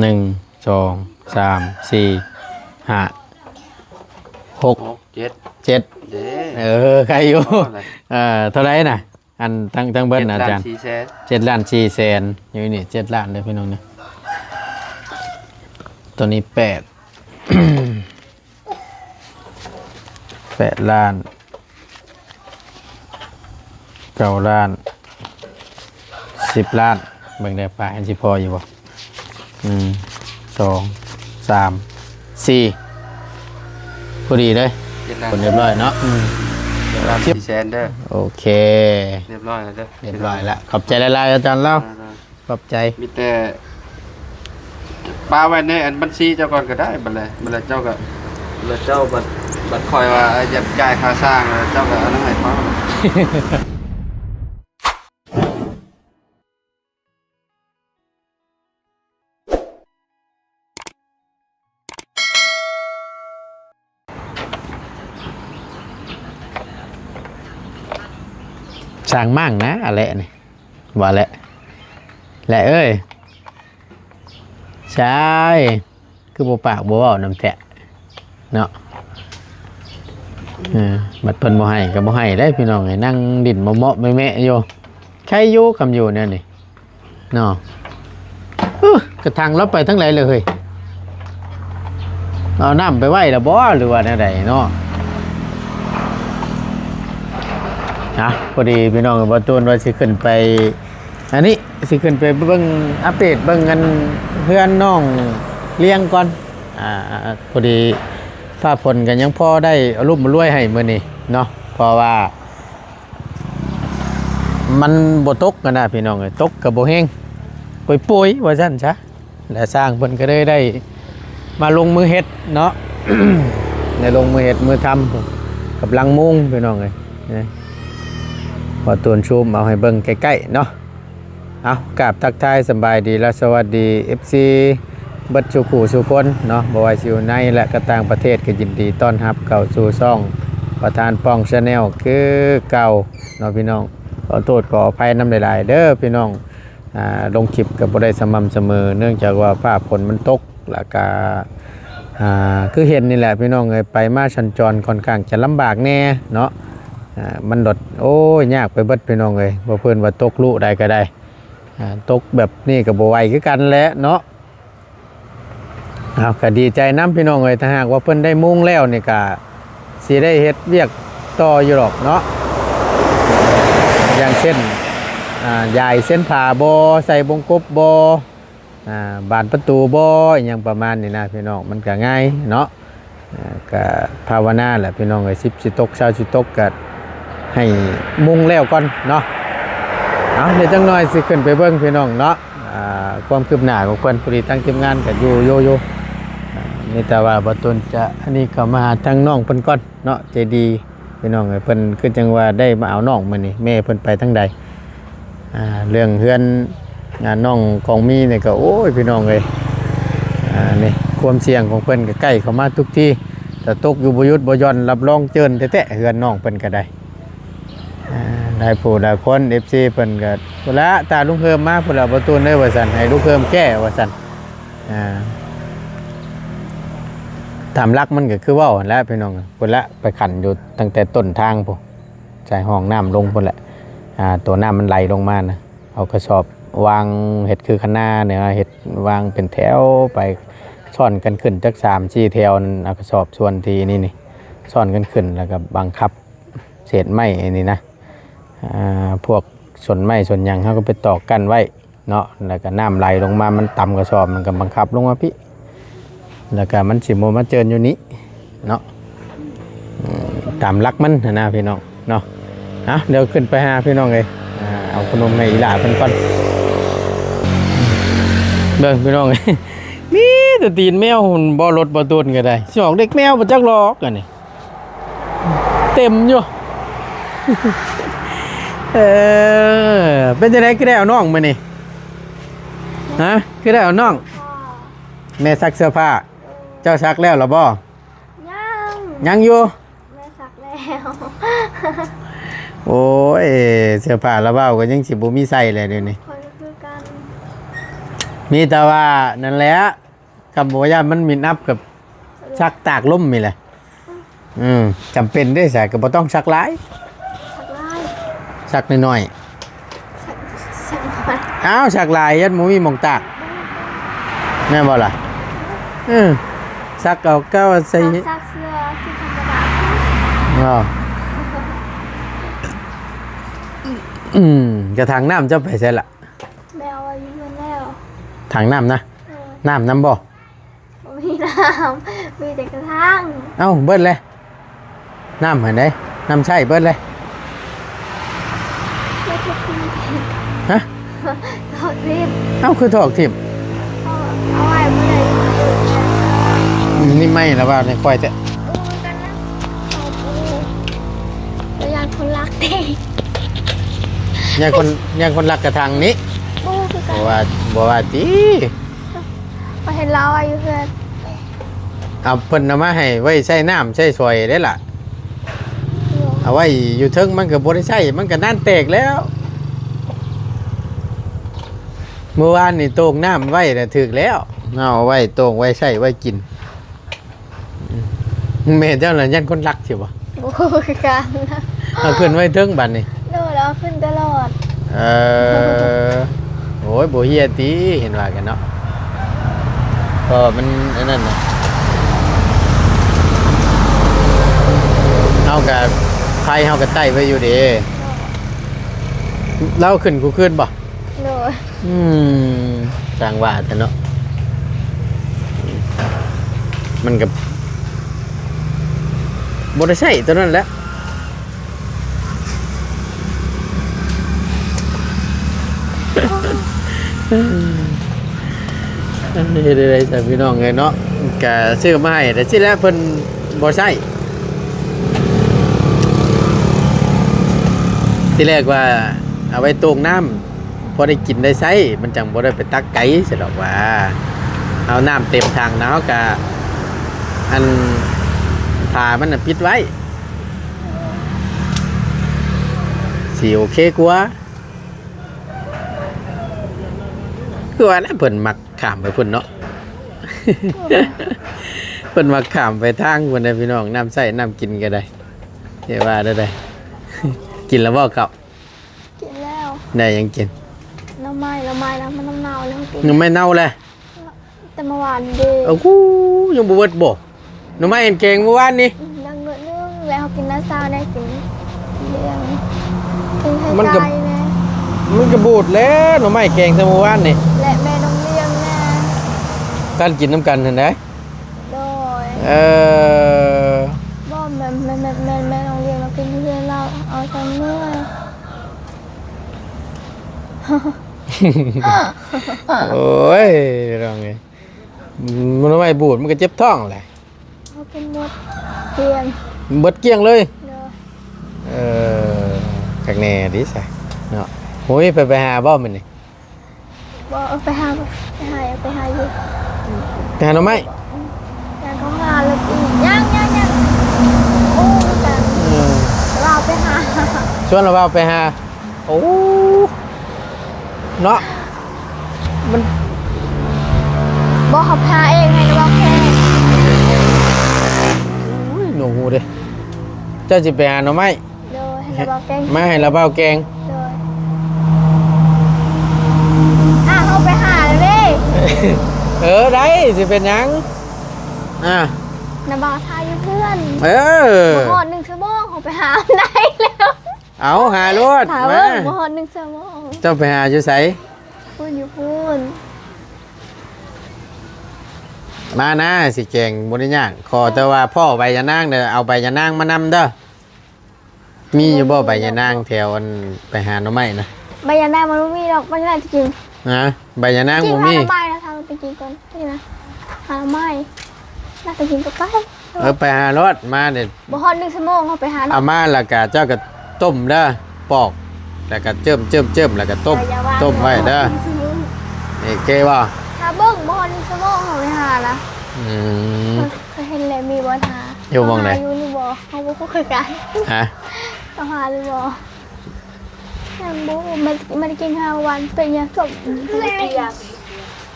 1 2 3 4 5 6 7 เด้ ใครอยู่เท่าไรน่ะอันตั้งเบิ้ลอาจารย์7 ล้าน 4 แสนอยู่นี่7 ล้านเลยพี่น้องเนี่ยตัวนี้8 8 ล้าน9 ล้าน10 ล้านเบิ่งได้ป่ะเห็นสิพออยู่บ่2 3 4พอดีเลยคนเรียบร้อยเนาะ7 ล้าน 4 แสนเด้อโอเคเรียบร้อยแล้วเด้อเรียบร้อยแล้วขอบใจหลายๆอาจารย์เล่าขอบใจมีแต่ป้าไว้ในอันบัญชีเจ้าก่อนก็ได้บัดเลยเจ้าก็บัดเจ้าบัดคอยว่าอยากจ่ายค่าสร้างแล้วเจ้าก็เอาให้เขาสร้างมั่งนะอะไรนี่ว่าแหละเอ้ยใช่คือบ่ปากบ่เว้าน้ำแตะเนาะบัดเพิ่นบ่ให้ก็บ่ให้ได้พี่น้องให้นั่งดิ่นเมาะๆแม่ๆอยู่ใครอยู่คำอยู่เนี่ยนี่เนาะกระทางเราไปทั้งหลายเลยเฮ้ยเอาน้ำไปไว้แล้วบ่หรือว่าแนวใดเนาะพอดีพี่น้องบ่ตูนว่าสิขึ้นไปอันนี้สิขึ้นไปเบิ่งอัปเดตเบิ่งกันเพื่อนน้องเลี้ยงก่อนพอดีฟ้าฝนกันยังพอได้อารมณ์มารวยให้มื้อนี้เนาะเพราะว่ามันบ่ตกกันนะพี่น้องเอ้ยตกก็บ่แห้งป่วยๆว่าซั่นซะและสร้างเพิ่นก็ได้มาลงมือเฮ็ดเนาะ ได้ลงมือเฮ็ดมือทำกับลังมุงพี่น้องเอ้ยพอตูนชูมเอาให้เบิ่งใกล้ๆเนาะเอากราบทักทายสบายดีและสวัสดี FC เบิดสุขุสุคนเนาะบ่ว่าสิอยู่ในและก็ต่างประเทศก็ยินดีต้อนรับเข้าสู่ช่องประธานป้อง Channel คือเก่าเนาะพี่น้องขอโทษขออภัยนำหลายๆเด้อพี่น้องลงคลิปก็บ่ได้สม่ำเสมอเนื่องจากว่าฟ้าฝนมันตกแล้วก็คือเห็นนี่แหละพี่น้องเอ้ยไปมาสัญจรค่อนข้างจะลำบากแน่เนาะมันดดโอ้ยยากไปเบิดพี่น้องเอ้ยบ่เพิ่นว่าตกลุได้ก็ได้ตกแบบนี้ก็บ่ไหวคือกันแหละเนาะก็ดีใจน้ำพี่น้องเอ้ยถ้าหากว่าเพิ่นได้มุ่งแล้วนี่ก็สิได้เฮ็ดเวียกต่ออยู่หรอกเนาะอย่างเช่นยายเส้นผ่าบ่ใส่บงกบบ่บานประตูบ่อย่างประมาณนี้นะพี่น้องมันก็ง่ายเนาะก็ภาวนาแหละพี่น้องเอ้ย10สิตก20สิตกก็ให้มุ่งแล้วก่อนเนาะเดี๋ยวจังหน่อยสิขึ้นไปเบิ่งพี่น้องเนาะความคืบหน้าของเพิ่นพอดีตั้งทีมงานก็อยู่นี่แต่ว่าบ่ต้นจะอันนี้เข้ามาหาทางน้องเพิ่นก่อนเนาะใจดีพี่น้องเอ้ยเพิ่นคือจังว่าได้มาเอาน้องมื้อนี้แม่เพิ่นไปทางใดเรื่องเฮือนน้องของมีนี่ก็โอ้ยพี่น้องเอ้ยนี่ความเสี่ยงของเพิ่นก็ใกล้เข้ามาทุกที่แต่ตกอยู่บ่หยุดบ่หย่อนรับรองเจินแท้ๆเฮือนน้องเพิ่นก็ได้ได้ผู้ได้คน FC เพิ่นก็พุ่นละตาลุงเพิ่มมาพุ่นละบ่ตูนเด้อว่าซั่นให้ลุงเพิ่มแก้ว่าซั่นตามรักมันก็คือเว้าหั่นแหละพี่น้องพุ่นละไปขันอยู่ตั้งแต่ต้นทางพุ่นใส่ห้องน้ำลงพุ่นแหละตัวน้ำมันไหลลงมานะเอากระสอบวางเห็ดคือคณะเนี่ยเห็ดวางเป็นแถวไปซ่อนกันขึ้นจาก3-4 แถวนั่นเอากระสอบส่วนทีนี่ซ่อนกันขึ้นแล้วก็บังคับเศษไม้นี่นะพวกส่วนไม้ส่วนยางเขาก็ไปตอกกันไว้เนาะแล้วก็น้ำไหลลงมามันต่ำกระสอบมันก็บังคับลงมาพี่แล้วก็มันสิโมมาเจินอยู่นี้เนาะตามรักมันนะพี่น้องเนาะเดี๋ยวขึ้นไปหาพี่น้องเลยเอาขนมในอีหลาเพิ่นก่อนเบิ่งพี่น้องเลยมีแต่ตีนแมวหุ่นบ่รถบ่ตูนก็ได้สิออกเด็กแมวบ่จักลอกกันนี่เต็มอยู่เป็นจังได๋คือได้เอาน้องมื้อนี้คือได้เอาน้องแม่ซักเสื้อผ้าเจ้าซักแล้วหรอบ่ยังอยู่แม่ซักแล้ว โอ้ยเสื้อผ้าละเบ้าก็ยังสิบ่มีใส่เลยเดี๋ยวนี้ คอยคือกัน มีแต่ว่านั่นแหละคำบอกว่ามันมีนับกับชักตากล่มมีแหละจำเป็นได้ใส่ก็บ่ต้องชักหลาย สักไล่ ชักน้อย สักไล่ ๆอ้าวชักหลายยันหมูมีหมองตากแม่นบ่ล่ะชักเอาก็ใส่ ซักเสื้อที่ธรรมดา อ๋อกระถางน้ำเจ้าไปใช่ละ แมวอายุเยอะแล้ว ถังน้ำนะน้ำบ่ มีน้ำมีแต่กระทั่ง เอ้าเบิดเลยน้ำเห็นได้น้ำใช่เบิดเลย ไม่ใช่กิน ฮะ ทอดรีบ เอ้าคือถอกทิม เอาไว้เมื่อไหร่ นี่ไม่แล้วว่าในควายจะ กันนะเอาปูแล้วยานคนรักเด็ก ยังคนรักกระถางนี้ ปูคือ บ กั อน กว่าบอกว่าตี พอเห็นเราอายุเพื่อน เอาเพิ่นเอามาให้ไว้ใช้น้ำใช้สวยได้ล่ะเอาไว้อยู่เทิงมันก็บ่ได้ใช้มันก็นั่นแตกแล้วเมื่อวานนี่โตงน้ำไว้แต่ะถึกแล้วเอาไว้โตงไว้ใช้ไว้กินแม่เจ้าน่ะยันคนรักใช่บ่ ปูคือกันนะ เอาขึ้นไว้เทิงบัดนี่ โดนแล้วขึ้นตลอด โอ้ยบ่เฮียติเห็นว่ากันเนาะก็มันอันนั้นน่ะเอากับใครเอากับไต้ไว้อยู่เด้เล่าขึ้นกูขึ้นบ่ โดน สร้างว่าแต่เนาะมันกับบ่ได้ใช้ตัวนั้นแหละนี่ได้ๆจ้ะพี่น้องเอ้ยเนาะก็ซื้อมาให้แต่สิแล้วเพิ่นบ่ใช้ที่แรกว่าเอาไว้ตวงน้ำพอได้กินได้ใช้มันจังบ่ได้ไปตักไก่สิหรอกว่าเอาน้ำเต็มถังเนาะกะอันฝามันน่ะปิดไว้สิโอเคกว่าคือว่าแล้วเพิ่นมักข้ามไปเพิ่นเนาะ เพิ่นมักข้ามไปทางเพิ่นได้พี่น้องน้ำใช้น้ำกินก็ได้เรียกว่าได้ กินแล้วบ่ครับ กินแล้ว ได้ยังกิน น้ำไม้แล้วมันน้ำเน่าแล้วกิน ยังไม่เน่าเลย แต่เมื่อวานดี โอ้โหยังบ่เบิดบ่หนูไม่เห็นเก่งเมื่อวานนี้ ดังเนื้อนึ่งแล้วกินน้ำซาวได้กินเลี้ยงกินไข่ มันก็ ไก่นะ มันก็บูดแล้วหนูไม่เก่งซะเมื่อวานนี่ และแม่น้องเลี้ยงนะ การกินน้ำกันเห็นไหม โดย อ บ่แม่น้องเลี้ยงเรากินเพื่อนเราเอาจังเมื่อย โอ้ยรองไงมันไม่บูดมันก็เจ็บท้องแหละ เขาเป็นหมดเพียง เบิดเกลี้ยงเลย เด้อ กักแน่ดิใส่เนาะโอ้ยไปหาบ่มันนี่ บ่เอาไปหาอยู่ ไปหาหน่อไม้ ยังเขาหาเลยอีกยังโอ้กัน เราไปหา ชวนเราว่าไปหาโอ้เนาะมัน บอกเขาพาเองให้นะบอกแค่ อุ้ยหนูหูเด้เจ้าสิไปหาหน่อไม้ โดยให้นะบอกแกง มาให้เราเบ้าแกง โดยเขาไปหาเลย ได้สิเป็นหยังนะบอกทายอยู่เพื่อน อ หอด1 ชั่วโมงเขาไปหาได้แล้ว เอาหาโลด ถาม มา ว่าหอด1 ชั่วโมง เจ้าไปหาอยู่ไส พูดอยู่พูด มานะสิแกงบ่ได้ยากขอแต่ว่าพ่อใบยะนางเด้อเอาใบยะนางมานำเด้อมีอยู่บ่ใบยะนางแถวอันไปหาหน่อไม้นะ ใบยานามันไม่มีหรอกมันน่าจะกิน นะใบยะนาง กิน บ่ หา มี หน่อไม้นะทำไปกินก่อนนี่นะหาหน่อไม้น่าจะกินก็ไป ไปหารถมาเด้อ บ่ฮอด1 ชั่วโมงเขาไปหาหน่อ เอามาแล้วก็เจ้าก็ต้มเด้อปอกแล้วก็เจิมแล้วก็ต้มไว้เด้อนี่เกบ่ ถ้าเบิ่งบ่ฮอด1 ชั่วโมงเขาไปหานะ อืม เคยเห็นเลยมีบ่หา อยู่หม้องไหน อยู่นี่บ่เขาบ่เคยกัน ฮะ เขาหาหรือบ่ยังบ่มันกินข้าววันเป็นยังจบ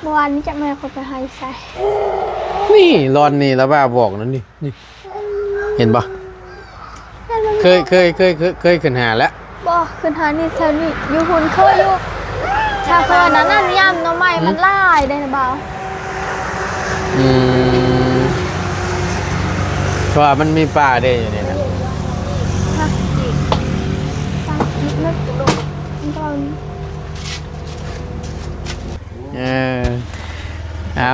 เมื่อวานนี้จะแม่คนไปให้ใส่ นี่รอนนี่แล้วว่าบอกนั่นนี่เห็นปะเคยขึ้นหาแล้ว บ่ขึ้นหานี่แถวนี้อยู่หุ่นเคยอยู่ชาเพลินนั้นน่ะย่ำน้ำใหม่มันล่ายได้นะเบา เพราะว่ามันมีป่าได้อยู่นี่นะ ค่ะอีกนึกดูตอน เอา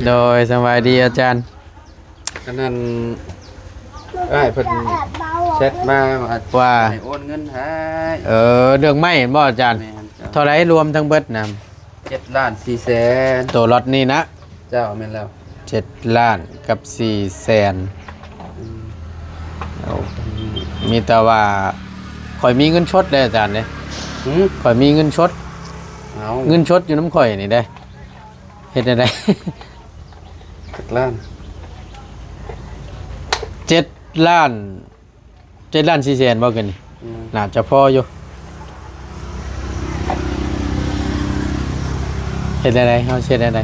โดยสบายดีอาจารย์ อันนั้นได้เพิ่นเช็ดมาว่า ให้โอนเงินให้ เรื่องไม่เห็นบ่อาจารย์ แม่นเจ้า เท่าไรรวมทั้งเบิดนะ 7 ล้าน 4 แสน ตัวรถนี่นะ เจ้าแม่นแล้ว 7 ล้านกับ4 แสนมีแต่ว่าข่อยมีเงินชดได้อาจารย์เนี่ย หืม ข่อยมีเงินชด เอา เงินชดอยู่น้ำข่อยนี่ได้เฮ็ดได้ 7 ล้าน 7 ล้าน7 ล้าน4 แสนบ่กันนี่ น่าจะพออยู่เฮ็ดได้เฮาเฮ็ดได้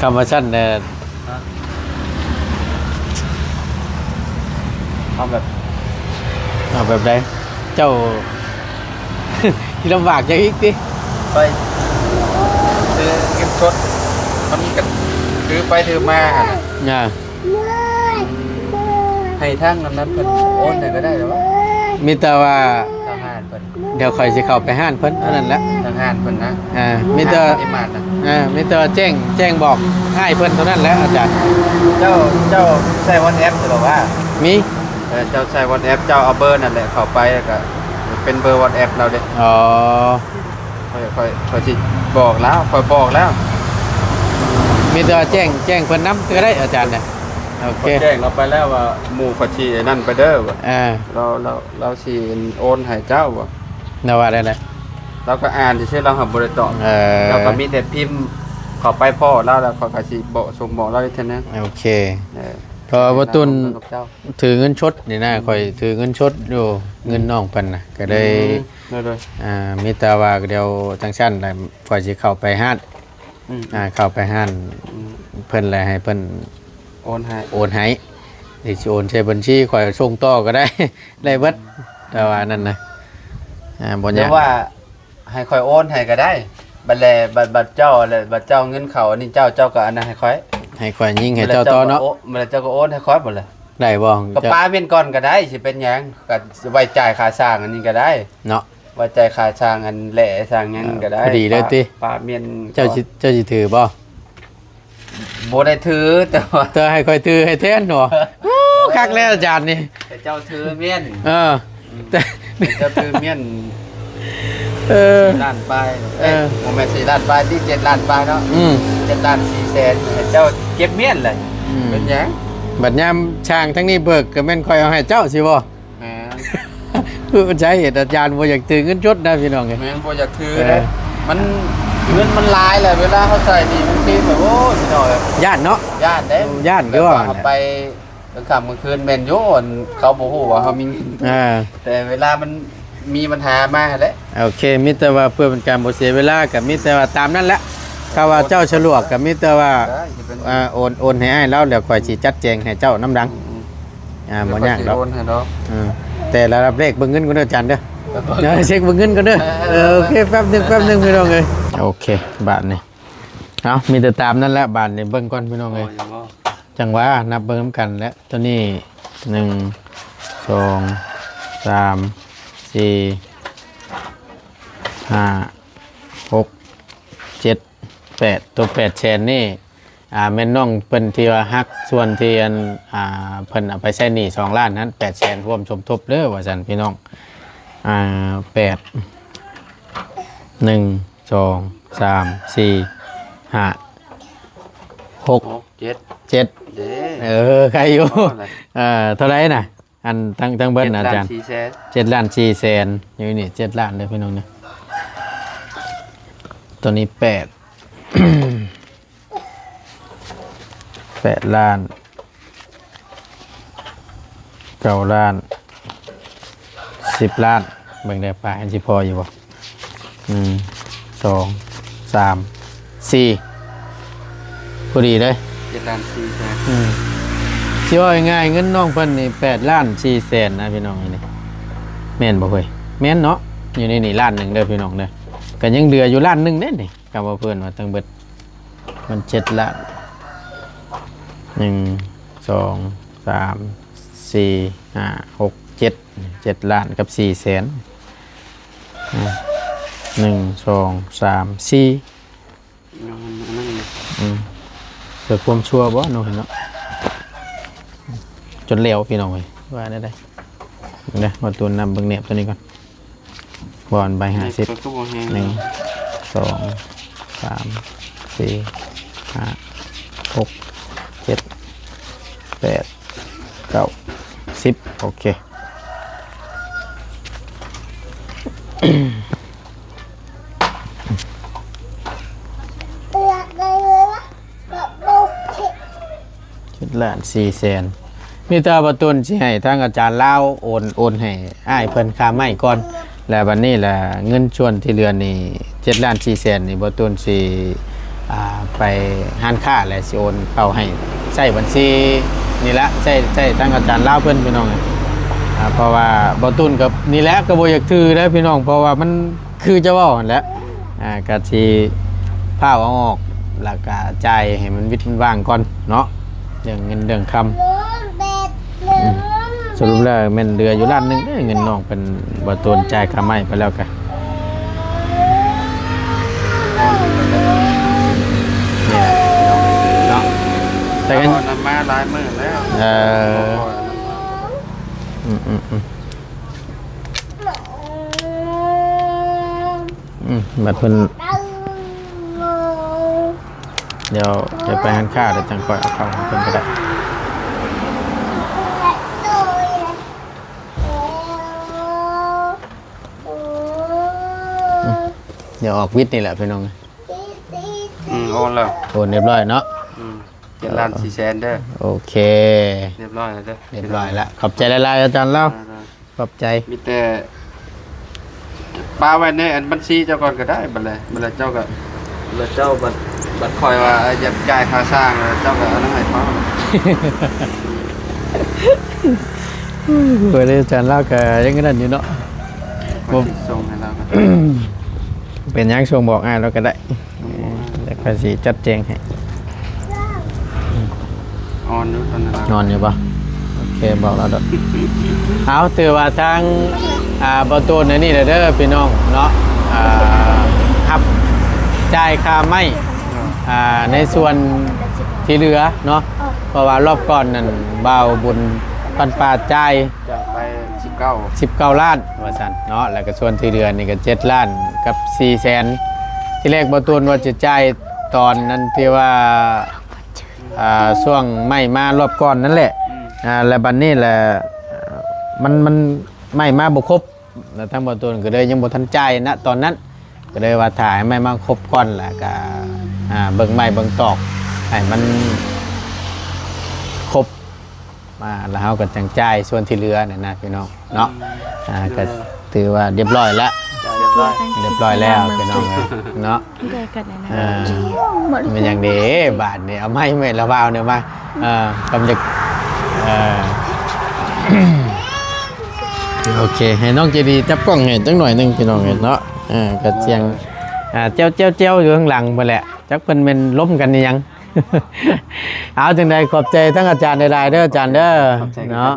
คำว่าชั้นเอาแบบ เอาแบบใดเจ้า ที่ลำบากจังอีกติ ไปซื้อเก็บสดมันก็ถือไปถือมาหั่นน่ะ อ่า ให้ทางนั้นเพิ่นโอนได้ก็ได้แต่ว่า มีแต่ว่า ทางห้านเพิ่น เดี๋ยวข่อยสิเข้าไปห้านเพิ่นเท่านั้นแหละ ทางห้านเพิ่นนะ มีแต่ ไอ้มาดนะ มีแต่ว่าแจ้งบอกให้เพิ่นเท่านั้นแหละอาจารย์ เจ้าใช้ WhatsApp หรือว่า มี เจ้าใช้ WhatsApp เจ้าเอาเบอร์นั่นแหละเข้าไปแล้วก็เป็นเบอร์ WhatsApp เราเด้ อ๋อ ค่อยสิบอกแล้วค่อยบอกแล้ว มีแต่ว่าแจ้งเพิ่นนำก็ได้อาจารย์นะโอเค แจ้งเราไปแล้วว่าหมู่เขาสิไอ้นั่นไปเด้อว่า เราสิโอนให้เจ้าว่า น่าว่าได้เลย เราก็อ่านซื่อๆเราหับบ่ได้ตอบเราก็มีแต่พิมพ์เข้าไปพ่อเราแล้วเขาก็สิบอกส่งบอกเราอีกเท่านั้น โอเคพอบ่ตุน กับเจ้า ถือเงินชดนี่นะข่อยถือเงินชดอยู่เงินน้องเพิ่นน่ะก็เลย เลย มีแต่ว่าเดี๋ยวทางชั้นแล้วข่อยสิเข้าไปห้านเข้าไปห้านเพิ่นแลให้เพิ่น โอนให้ โอนให้หรือสิโอนใช้บัญชีข่อยส่งต่อก็ได้ ได้เบิดแต่ว่านั่นนะบ่ หรื ยา อก ว่าให้ค่อยโอนให้ก็ได้บัดแลบัดเจ้าอะไรบัดเจ้าเงินเขาอันนี้เจ้าก็อันนั้นให้ค่อย ให้ข่อยยิงให้เจ้าต่อเนาะ บัดเจ้าก็โอนให้ค่อยหมดเลย ได้บ่ ก็ป้าเม่นก่อนก็ได้สิเป็นหยังก็ไว้จ่ายค่าสร้างอันนี้ก็ได้ เนาะ ไว้จ่ายค่าสร้างอันแหล่สร้างหยังก็ได้ พอดีเลยติ ป้าเม่น เจ้าสิถือบ่ บ่ได้ถือแต่ว่า เธอให้ข่อยถือให้แทนเนาะโอ้คักแล้วอาจารย์นี่ แต่เจ้าถือเม่น แต่ เจ้าถือเม่น ล้านปลายโมเมนต์4 ล้านปลายที่7 ล้านปลายเนาะ7 ล้าน 4 แสนให้เจ้าเก็บเม่นเลยเป็นหยัง บัดยามช่างทั้งนี้เบิกก็แม่นข่อยเอาให้เจ้าสิบ่ แหม คือใช้เหตุอาจารย์บ่อยากถือเงินชดนะพี่น้องเอ้ย แม่นบ่อยากถือเลยมันเงินมันหลายแหละเวลาเขาใส่นี่บางทีแบบโอ้ยพี่น้อย ย่านเนาะ ญาติเด้ ญาติคือว่า เอาไปกลางค่ำกลางคืนแม่นโยนเขาบ่ฮู้ว่าเขามีเงิน แต่เวลามันมีปัญหามาแหละ โอเคมิแต่ว่าเพื่อเป็นการบ่เสียเวลากับมิแต่ว่าตามนั้นแหละถ้าว่าเจ้าฉลวกกับมิแต่ว่าโอนให้อ้ายแล้วเดี๋ยวข่อยสิจัดแจงให้เจ้าน้ำดังบ่ยากดอก โอนให้ดอก แต่ระดับแรกเบิ่งเงินก่อนเด้ออาจารย์เด้อเดี๋ยวเช็คเบิ่งเงินก่อนเด้อโอเคแป๊บหนึงพี่น้องเอ้ยโอเคบาทนี่เอามีแต่ตามนั่นแหละบาทนี่เบิ่งก่อนพี่น้องเอ้ยจังหวะนับเบิ่งนำกันแล้วตัวนี้1 2 3 4 5 6 7 8ตัว8แสนนี่แม่นน้องเพิ่นที่ว่าฮักส่วนที่อันเพิ่นเอาไปใช้หนี้2 ล้านนั้น8แสนรวมสมทบเด้อว่าซั่นพี่น้อง8 1 2 3 4 5 6 7 เด้ ใครอยู่เท่าไหร่น่ะอันทั้งเบิดน่ะอาจารย์ 7 ล้าน 4 แสนอยู่นี่7 ล้านเลยพี่น้องเนี่ยตัวนี้8 8 ล้าน 9 ล้าน 10 ล้านเบิ่งได้ปลาอันสิพออยู่บ่1 2 3 4พอดีเลย 7 ล้าน4แสน สิว่าง่ายๆเงินน้องเพิ่นนี่8ล้าน4แสนนะพี่น้องนี่แม่นบ่เฮ้ยแม่นเนาะอยู่ในนี่ล้านหนึงเด้อพี่น้องเด้อก็ยังเหลืออยู่ล้านหนึงเด้นี่ก็ว่าเพิ่นว่าทั้งเบิดมัน7ล้าน1 2 3 4 5 6 7ล้านกับ4แสน1 2 3 4เกิดความชั่วบ่เนาะเนาะจนเหลวพี่น้องเว้ยว่าได้เด้มาตัวนำเบิ่งแหนบตัวนี้ก่อนบอลใบ50 1 2 3 4 5 6 7 8 9 10โอเค7ล้าน4แสนมีแต่ประตุนสิให้ทางอาจารย์ลาวโอนให้อ้ายเพิ่นค่าไม้ก่อนแล้วบัดนี้ล่ะเงินส่วนที่เหลือนี่7ล้าน4แสนนี่บ่ตุนสิไปห้านค้าและสิโอนเข้าให้ใช้บัญชีนี่ละใช้ทางอาจารย์ลาวเพิ่นพี่น้องเพราะว่าบ่ตุนกับนี่แหละก็บ่อยากถือแล้วพี่น้องเพราะว่ามันคือจะเว้าหั่นแหละก็สิพาเอาออกแล้วก็จ่ายให้มันวิดมันว่างก่อนเนาะเรื่องเงินเรื่องคำสรุปแล้วแม่นเรืออยู่ล้านหนึงเงินน้องเป็นบ่ตุนจ่ายค่าไม้ไปแล้วก็เนาะแต่กันมาหลายมื้อแล้วบัดเพิ่นเดี๋ยวจะไปหันค่าเดี๋ยวจังค่อยเอาเข้าเพิ่นก็ได้เดี๋ยวออกวิทย์นี่แหละพี่น้องโอนแล้วโอนเรียบร้อยเนาะ7ล้าน4แสนเด้อโอเคเรียบร้อยแล้วเด้อเรียบร้อยแล้วขอบใจหลายๆอาจารย์เล่าขอบใจมีแต่ปาไว้ในอันบัญชีเจ้าก่อนก็ได้บัดเลยเจ้าก็แล้วเจ้าบัดคอยว่าอยากจ่ายค่าสร้างแล้วเจ้าก็เอานำให้เขาเพิ่นอาจารย์เล่าก็ยังนั้นอยู่เนาะบ่ส่งให้เราก็เป็นหยังส่งบอกอ้ายเราก็ได้แล้วก็สิจัดแจงให้ออนอยู่ตอนนั้น นอนอยู่ป่ะโอเคบอกแล้วเด้อเอาถือว่าทางประตูนี่เด้อพี่น้องเนาะครับจ่ายค่าไม้ในส่วนที่เหลือเนาะเพราะว่ารอบก่อนนั่นบ่าวบุญปันป่าจ่ายไป19ล้านว่าซั่นเนาะแล้วก็ส่วนที่เหลือนี่ก็7ล้านกับ4แสนที่แรกประตูว่าจะจ่ายตอนนั้นที่ว่าช่วงไม่มารอบก่อนนั่นแหละแล้วบัดนี้แหละมันไม่มาบ่ครบแล้วทั้งบ่ตัวก็เลยยังบ่ทันจ่ายณตอนนั้นก็เลยว่าถ่ายไม่มาครบก่อนแล้วก็เบิ่งไม้เบิ่งตอกให้มันครบมาแล้วเฮาก็จังจ่ายส่วนที่เหลือนั่นนะพี่น้องเนาะก็ถือว่าเรียบร้อยแล้วเรียบร้อยแล้วพี่น้องเนาะมันอย่างนี้บาทเนี่ยเอาไม่ละวาวเนี่ยมากำจัดโอเคให้น้องเจดีจับกล้องให้จังหน่อยนึงพี่น้องเนาะกระเจียงเจ้าอยู่ข้างหลังไปแหละจักเพิ่นเป็นล้มกันยังเอาจังใดขอบใจทั้งอาจารย์ใดๆเด้ออาจารย์เด้อเนาะ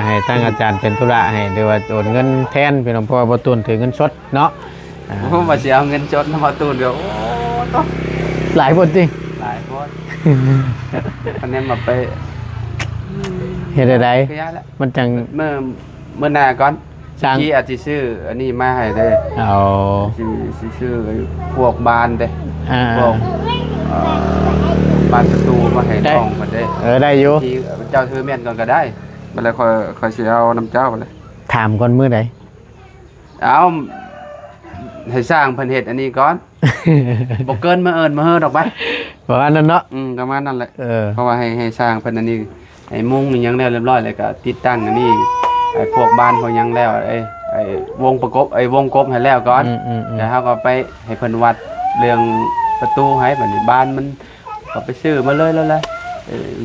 ให้ทั้งอาจารย์เป็นธุระให้หรือว่าโอนเงินแทนพี่น้องเพราะว่าบ่ตูนถือเงินสดเนาะผมว่าสิเอาเงินสดมาตูนเดี๋ยวหลายคนจริงหลายคนอันนี้มาไปเฮ็ดได้มันจังเมื่อหน้าก่อนที่อาจสิซื้ออันนี้มาให้เด้เอาสิซื้อพวกบานเด้พวกบานประตูมาให้น้องเพิ่นเด้ได้อยู่ที่เจ้าถือแม่นก่อนก็ได้บัดแล้วค่อยสิเอานำเจ้าบัดเลยถามก่อนมื้อใดเอาให้สร้างเพิ่นเฮ็ดอันนี้ก่อนบ่เกินมาเอิ้นมาเฮอดอกไปประมาณนั้นเนาะประมาณนั้นแหละเพราะว่าให้สร้างเพิ่นอันนี้ไอ้มุ้งนี่ยังแล้วเรียบร้อยแล้วก็ติดตั้งอันนี้ไอ้พวกบ้านพวกยังแล้วไอ้วงประกบไอ้วงกบให้แล้วก่อนแล้วเฮาก็ไปให้เพิ่นวัดเรื่อง ประตูให้บัดนี้บ้านมันก็ไปซื้อมาเลยแล้วแหละ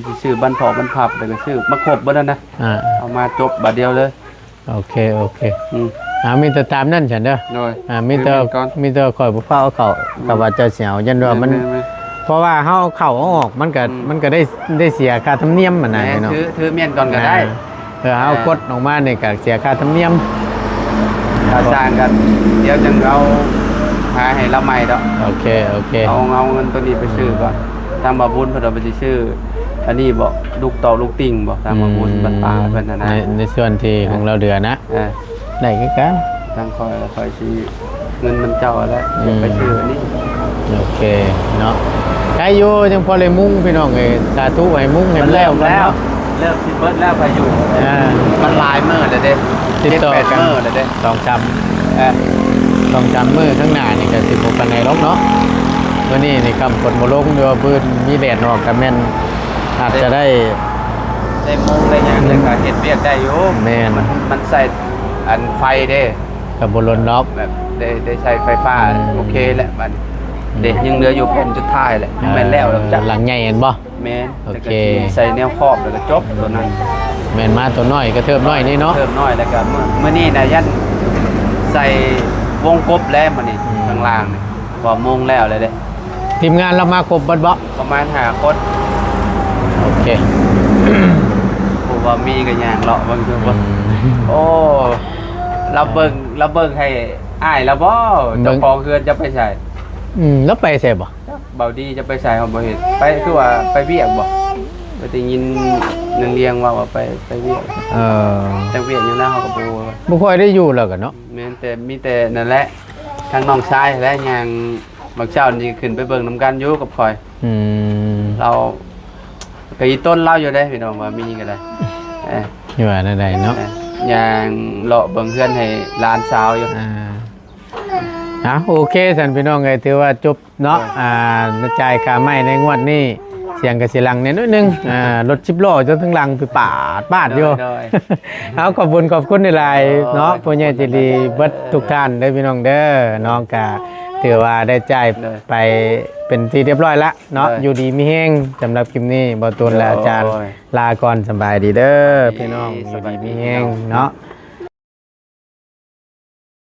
สิซื้อบ้านพอบ้านพับแล้วก็ซื้อมาครบเบิดแล้วนะ เอามาจบบัดเดียวเลย โอเคอืม มีแต่ตามนั่นฉันเด้อ โดย มีแต่ข่อยบ่ฟ้าเอาเข้าก็ว่าจะเสียวยันว่ามันเพราะว่าเฮาเอาเข้าเอาออกมันก็ได้เสียค่าธรรมเนียมมันน่ะพี่น้อง ถือเมียนก่อนก็ได้ เฮากดออกมานี่ก็เสียค่าธรรมเนียม ถ้าสร้างกันเดี๋ยวจึงเอาหาให้ละใหม่ดอก โอเคเอาเงินตัวนี้ไปซื้อก่อนทางบาบุญเพิ่นเอาไปสิซื้ออันนี้บ่ลูกต่อลูกติ่งบ่ทางบาบุญบ้านป่าเพิ่นน่ะนะ ในส่วนที่ของเราเดือนะได้คือกัน ทางคอยสิเงินมันเจ้าแล้วเดี๋ยวไปซื้ออันนี้ โอเคเนาะใครอยู่จังพอเลยมุ่งพี่น้องเอ้ยสาธุให้มุ่งให้แล้วกันเนาะ เลิกสิเบิดแล้วพายุมันหลายมื้อแล้วเด้ ติดต่อกัน มื้อแล้วเด้ 2-3มื้อข้างหน้านี่ก็สิบ่ปานใดหรอกเนาะมื้อนี้นี่คำฝนบ่ลงเดี๋ยวพื้นมีแดดออกก็แม่นอาจจะได้ มุงได้หยังแล้วก็เฮ็ดเวียกได้อยู่ แม่น มันใส่อันไฟเด้ ก็บ่ล้นดอก แบบได้ใช้ไฟฟ้าโอเคแหละมันเด็กยังเหลืออยู่แผ่นสุดท้ายแหละแม่นแล้วจ้ะ หลังใหญ่เห็นบ่ แม่น โอเค แล้วก็ใส่แนวครอบแล้วก็จบตัวนั้น แม่นมาตัวน้อยก็เทิบน้อยนี่เนาะ เพิ่มน้อยแล้วก็มื้อนี้น่ะยันใส่วงกบแล้วมื้อนี้ข้างล่างนี่พอมุงแล้วเลยเด้ ทีมงานเรามาครบเบิดบ่ ประมาณ5คน โอเค ผู้ว่ามีก็ย่างเลาะเบิ่งคือบ่โอ้เราเบิ่งให้อ้ายแล้วบ่เจ้าของเฮือนจะไปใช้ แล้วไปใส่บ่ เบาดีจะไปใช้เฮาบ่เห็นไปคือว่าไปเวียกบ่ไปได้ยินนางเลียงว่าไปเวียก จังเวียนยังนะเขาก็บ่ว่า บ่ค่อยได้อยู่แล้วกันเนาะ แม่นแต่มีแต่นั่นแหละทางน้องชายและยางบางเช้านี่ขึ้นไปเบิ่งนํกันอยู่กับข่อยเราก็อีต้นเล่าอยู่ได้พี่น้องว่ามีก็ได้ อยู่ว่าใดๆเนาะ ยางเลาะเบิ่งเฮือนให้หลานสาวอยู่ โอเคท่านพี่น้องเอ้ยถือว่าจบเนาะจ่ายค่าไม้ในงวดนี้เสียงก็สิลังนิดนึงรถ10ล้อจนถึงลังไปปาดอยู่ เอาขอบคุณหลายๆเนาะผู้ใหญ่ใจดีเบิดทุกท่านเด้อพี่น้องเด้อน้องก็ถือว่าได้จ่ายไปเป็นที่เรียบร้อยละเนาะอยู่ดีมีแฮงสำหรับคลิปนี้บ่ตูนและอาจารย์ลาก่อนสบายดีเด้อพี่น้องอยู่ดีมีแฮงเนาะ